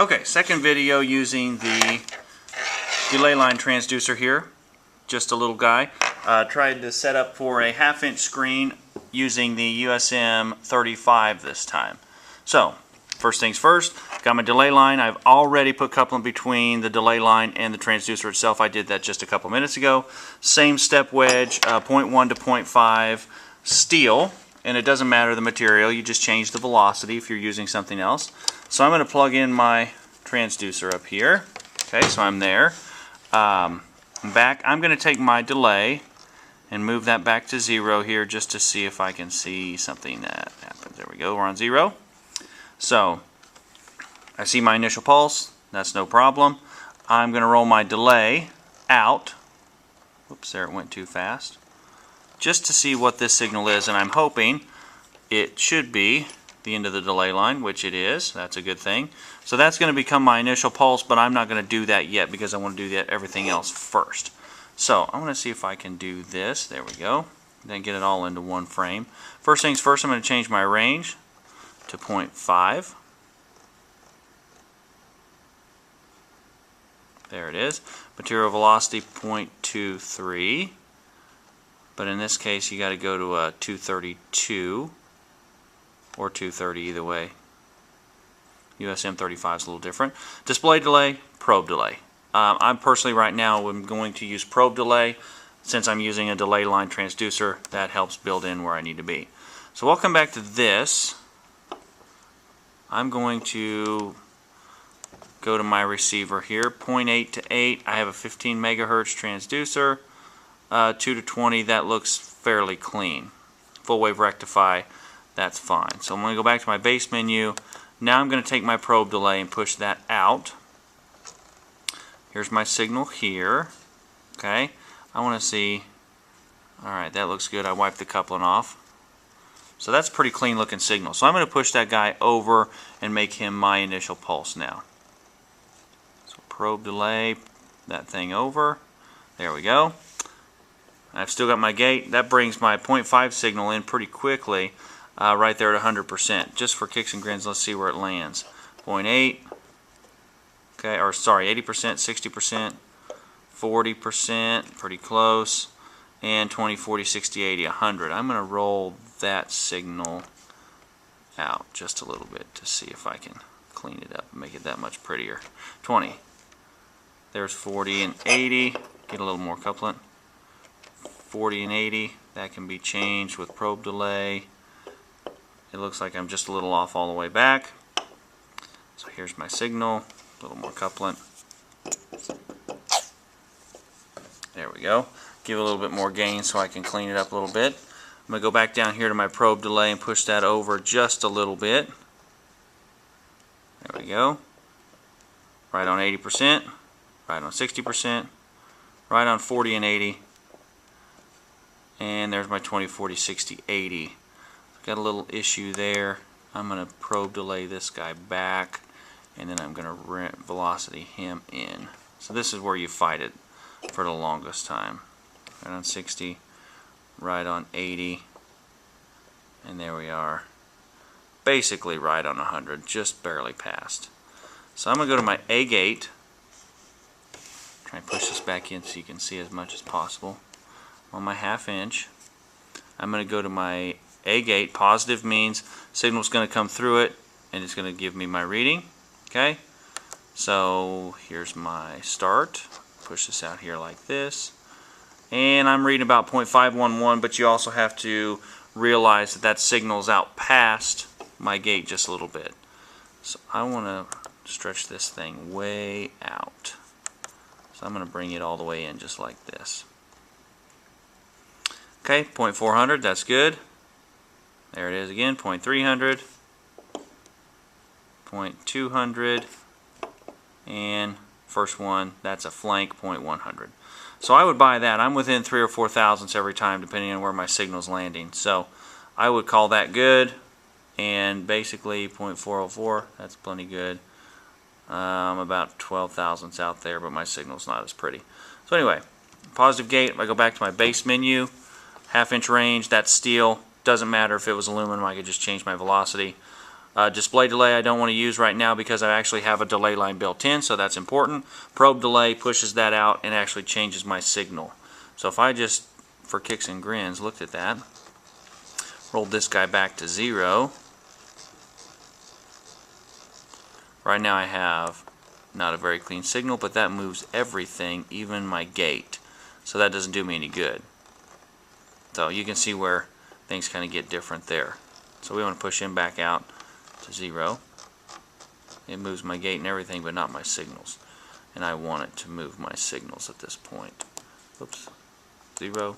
Okay, second video using the delay line transducer here. Just a little guy. Tried to set up for a 1/2 inch screen using the USM 35 this time. So, first things first, got my delay line. I've already put coupling between the delay line and the transducer itself. I did that just a couple minutes ago. Same step wedge, 0.1 to 0.5 steel. And it doesn't matter the material, you just change the velocity if you're using something else. So I'm going to plug in my transducer up here. Okay, so I'm there. Back, I'm going to take my delay and move that back to 0 here just to see if I can see something that happens. There we go, we're on 0. So I see my initial pulse, that's no problem. I'm going to roll my delay out. Whoops, there it went too fast. Just to see what this signal is, and I'm hoping it should be the end of the delay line, which it is. That's a good thing. So that's going to become my initial pulse, but I'm not going to do that yet because I want to do everything else first. So I want to see if I can do this. There we go. Then get it all into one frame. First things first, I'm going to change my range to 0.5. There it is. Material velocity 0.23. But in this case, you got to go to a 232 or 230 either way. USM 35 is a little different. Display delay, probe delay. I'm personally right now I'm going to use probe delay since I'm using a delay line transducer. That helps build in where I need to be. So we'll come back to this. I'm going to go to my receiver here, 0.8 to 8. I have a 15 megahertz transducer. 2 to 20, that looks fairly clean. Full wave rectify, that's fine. So I'm going to go back to my base menu. Now I'm going to take my probe delay and push that out. Here's my signal here. Okay, I want to see. Alright, that looks good. I wiped the coupling off. So that's a pretty clean looking signal. So I'm going to push that guy over and make him my initial pulse now. So probe delay, that thing over. There we go. I've still got my gate. That brings my 0.5 signal in pretty quickly, right there at 100%. Just for kicks and grins, let's see where it lands. 0.8, okay, or sorry, 80%, 60%, 40%, pretty close, and 20, 40, 60, 80, 100. I'm going to roll that signal out just a little bit to see if I can clean it up and make it that much prettier. 20. There's 40 and 80. Get a little more coupling. 40 and 80, that can be changed with probe delay. It looks like I'm just a little off all the way back. So here's my signal, a little more coupling. There we go. Give it a little bit more gain so I can clean it up a little bit. I'm going to go back down here to my probe delay and push that over just a little bit. There we go. Right on 80%, right on 60%, right on 40 and 80. And there's my 20, 40, 60, 80. Got a little issue there. I'm going to probe delay this guy back, and then I'm going to velocity him in. So this is where you fight it for the longest time. Right on 60, right on 80, and there we are. Basically right on 100, just barely past. So I'm going to go to my A gate. Try and push this back in so you can see as much as possible. On my 1/2 inch, I'm going to go to my A gate. Positive means signal's going to come through it and it's going to give me my reading. Okay, so here's my start. Push this out here like this, and I'm reading about 0.511, but you also have to realize that that signal's out past my gate just a little bit. So I want to stretch this thing way out. So I'm going to bring it all the way in just like this. Okay, 0.400, that's good. There it is again, 0.300, 0.200, and first one, that's a flank, 0.100. So I would buy that. I'm within 3 or 4 thousandths every time depending on where my signal's landing. So I would call that good, and basically 0.404, that's plenty good. I'm about 12 thousandths out there, but my signal's not as pretty. So anyway, positive gate, if I go back to my base menu, 1/2 inch range, that's steel. Doesn't matter if it was aluminum, I could just change my velocity. Display delay I don't want to use right now because I actually have a delay line built in, so that's important. Probe delay pushes that out and actually changes my signal. So if I just, for kicks and grins, looked at that, rolled this guy back to 0, right now I have not a very clean signal, but that moves everything, even my gate. So that doesn't do me any good. So you can see where things kind of get different there. So we want to push him back out to 0. It moves my gate and everything, but not my signals. And I want it to move my signals at this point. Oops. 0.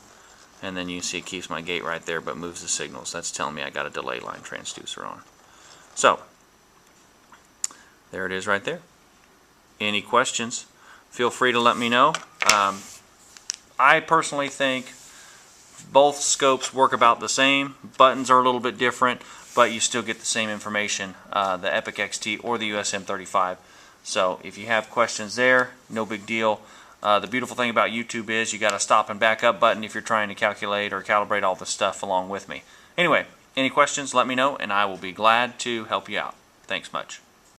And then you can see it keeps my gate right there, but moves the signals. That's telling me I got a delay line transducer on. So there it is right there. Any questions? Feel free to let me know. I personally think both scopes work about the same. Buttons are a little bit different, but you still get the same information, the Epic XT or the USM 35. So if you have questions there, no big deal. The beautiful thing about YouTube is you got a stop and back up button if you're trying to calculate or calibrate all the stuff along with me. Anyway, any questions, let me know, and I will be glad to help you out. Thanks much.